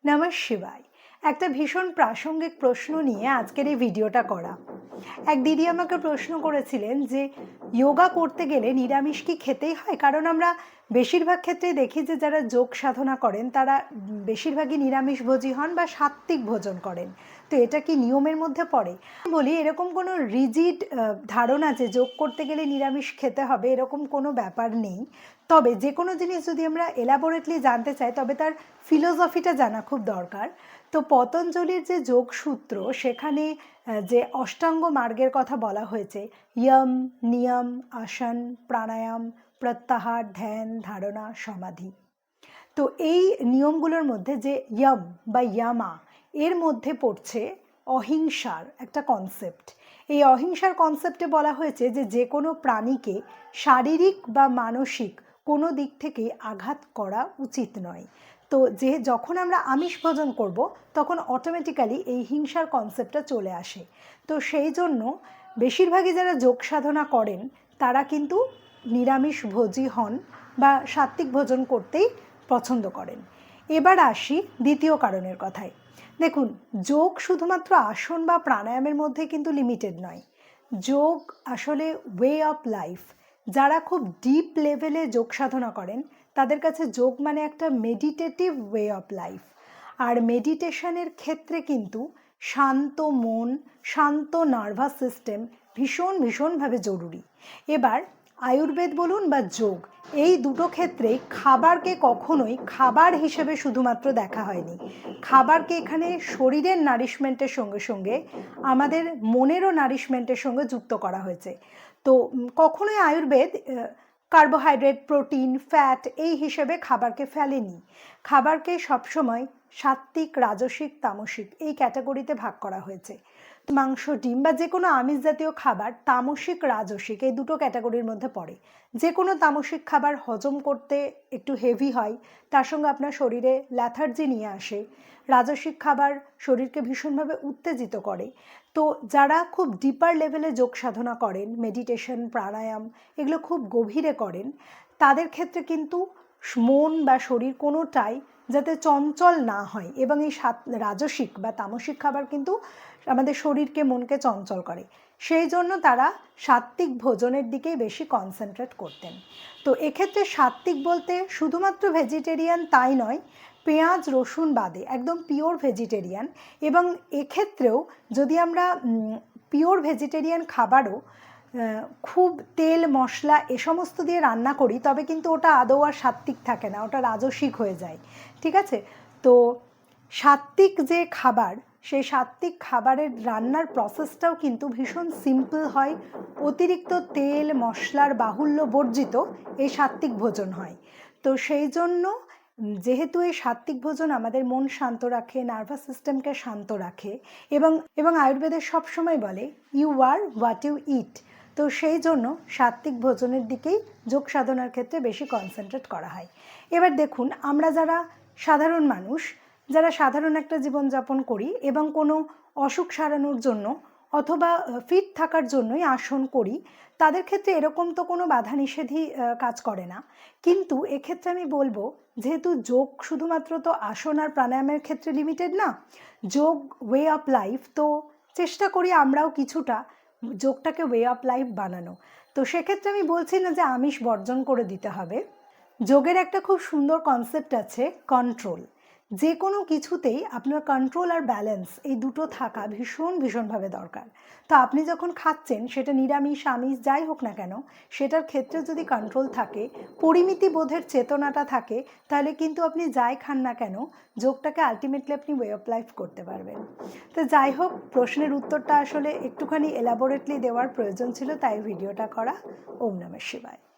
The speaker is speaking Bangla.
নমঃ শিবায়। একটা ভীষণ প্রাসঙ্গিক প্রশ্ন নিয়ে আজকের এই ভিডিওটা করা। এক দিদি আমাকে প্রশ্ন করেছিলেন যে যোগা করতে গেলে নিরামিষ কি খেতেই হয়? কারণ আমরা বেশিরভাগ ক্ষেত্রেই দেখি যে যারা যোগ সাধনা করেন তারা বেশিরভাগই নিরামিষভোজী হন বা সাত্ত্বিক ভোজন করেন। তো এটা কি নিয়মের মধ্যে পড়ে? বলি এরকম কোনো রিজিড ধারণা যে যোগ করতে গেলে নিরামিষ খেতে হবে এরকম কোনো ব্যাপার নেই। তবে যে কোনো জিনিস যদি আমরা এলাবোরেটলি জানতে চাই তবে তার ফিলোসফিটা জানা খুব দরকার। তো পতঞ্জলির যে যোগসূত্র সেখানে যে অষ্টাঙ্গ মার্গের কথা বলা হয়েছে, ইয়ম, নিয়ম, আসন, প্রাণায়াম, প্রত্যাহার, ধ্যান, ধারণা, সমাধি। তো এই নিয়মগুলোর মধ্যে যে ইয়ম বা ইয়ামা এর মধ্যে পড়ছে অহিংসার একটা কনসেপ্ট। এই অহিংসার কনসেপ্টে বলা হয়েছে যে যে কোনো প্রাণীকে শারীরিক বা মানসিক কোনো দিক থেকে আঘাত করা উচিত নয়। তো যখন আমরা আমিষ ভোজন করব তখন অটোমেটিক্যালি এই হিংসার কনসেপ্টটা চলে আসে। তো সেই জন্য বেশিরভাগই যারা যোগ সাধনা করেন তারা কিন্তু নিরামিষভোজী হন বা সাত্ত্বিক ভোজন করতেই পছন্দ করেন। এবার আসি দ্বিতীয় কারণের কথায়। দেখুন, যোগ শুধুমাত্র আসন বা প্রাণায়ামের মধ্যে কিন্তু লিমিটেড নয়। যোগ আসলে ওয়ে অফ লাইফ। যারা খুব ডিপ লেভেলে যোগ সাধনা করেন তাদের কাছে যোগ মানে একটা মেডিটেটিভ ওয়ে অফ লাইফ। আর মেডিটেশনের ক্ষেত্রে কিন্তু শান্ত মন, শান্ত নার্ভাস সিস্টেম ভীষণভাবে জরুরি। এবার আয়ুর্বেদ বলুন বা যোগ, এই দুটো ক্ষেত্রেই খাবারকে কখনোই খাবার হিসেবে শুধুমাত্র দেখা হয়নি। খাবারকে এখানে শরীরের নারিশমেন্টের সঙ্গে সঙ্গে আমাদের মনেরও নারিশমেন্টের সঙ্গে যুক্ত করা হয়েছে। তো কখনোই আয়ুর্বেদ কার্বোহাইড্রেট, প্রোটিন, ফ্যাট এই হিসেবে খাবারকে ফেলেনি। খাবারকে সবসময় সাত্ত্বিক, রাজসিক, তামসিক এই ক্যাটাগরিতে ভাগ করা হয়েছে। মাংস, ডিম বা যে কোনো আমিষ জাতীয় খাবার তামসিক, রাজসিক এই দুটো ক্যাটাগরির মধ্যে পড়ে। যে কোনো তামসিক খাবার হজম করতে একটু হেভি হয়, তার সঙ্গে আপনার শরীরে ল্যাথার্জি নিয়ে আসে। রাজসিক খাবার শরীরকে ভীষণভাবে উত্তেজিত করে। তো যারা খুব ডিপার লেভেলে যোগ সাধনা করেন, মেডিটেশন, প্রাণায়াম এগুলো খুব গভীরে করেন, তাদের ক্ষেত্রে কিন্তু মন বা শরীর কোনোটাই যাতে চঞ্চল না হয়, এবং এই রাজসিক বা তামসিক খাবার কিন্তু আমাদের শরীরকে, মনকে চঞ্চল করে। সেই জন্য তারা সাত্ত্বিক ভোজনের দিকেই বেশি কনসেন্ট্রেট করতেন। তো এক্ষেত্রে সাত্ত্বিক বলতে শুধুমাত্র ভেজিটেরিয়ান তাই নয়, পেঁয়াজ রসুন বাদে একদম পিওর ভেজিটেরিয়ান। এবং এক্ষেত্রেও যদি আমরা পিওর ভেজিটেরিয়ান খাবারও খুব তেল মশলা এ সমস্ত দিয়ে রান্না করি তবে কিন্তু ওটা আদৌ আর সাত্ত্বিক থাকে না, ওটা রাজসিক হয়ে যায়। ঠিক আছে? তো সাত্ত্বিক যে খাবার, সেই সাত্ত্বিক খাবারের রান্নার প্রসেসটাও কিন্তু ভীষণ সিম্পল হয়। অতিরিক্ত তেল মশলার বাহুল্য বর্জিত এই সাত্ত্বিক ভোজন হয়। তো সেই জন্য যেহেতু এই সাত্ত্বিক ভোজন আমাদের মন শান্ত রাখে, নার্ভাস সিস্টেমকে শান্ত রাখে, এবং আয়ুর্বেদের সবসময় বলে ইউ আর হোয়াট ইউ ইট। তো সেই জন্য সাত্ত্বিক ভোজনের দিকেই যোগ সাধনার ক্ষেত্রে বেশি কনসেন্ট্রেট করা হয়। এবার দেখুন, আমরা যারা সাধারণ মানুষ, যারা সাধারণ একটা জীবনযাপন করি এবং কোনো অসুখ সারানোর জন্য অথবা ফিট থাকার জন্যই আসন করি, তাদের ক্ষেত্রে এরকম তো কোনো বাধা নিষেধই কাজ করে না। কিন্তু এক্ষেত্রে আমি বলবো, যেহেতু যোগ শুধুমাত্র তো আসন আর প্রাণায়ামের ক্ষেত্রে লিমিটেড না, যোগ ওয়ে অফ লাইফ। তো চেষ্টা করি আমরাও কিছুটা যোগটাকে ওয়ে অফ লাইফ বানানো। তো সেক্ষেত্রে আমি বলছি না যে আমিষ বর্জন করে দিতে হবে। যোগের একটা খুব সুন্দর কনসেপ্ট আছে, কন্ট্রোল। যে কোনো কিছুতেই আপনার কন্ট্রোল আর ব্যালেন্স এই দুটো থাকা ভীষণভাবে দরকার। তো আপনি যখন খাচ্ছেন, সেটা নিরামিষ আমিষ যাই হোক না কেন, সেটার ক্ষেত্রে যদি কন্ট্রোল থাকে, পরিমিতি বোধের চেতনাটা থাকে, তাহলে কিন্তু আপনি যাই খান না কেন যোগটাকে আলটিমেটলি আপনি ওয়ে অফ লাইফ করতে পারবেন। তো যাই হোক, প্রশ্নের উত্তরটা আসলে একটুখানি এলাবোরেটলি দেওয়ার প্রয়োজন ছিল, তাই ভিডিওটা করা। ওম নমঃ শিবায়।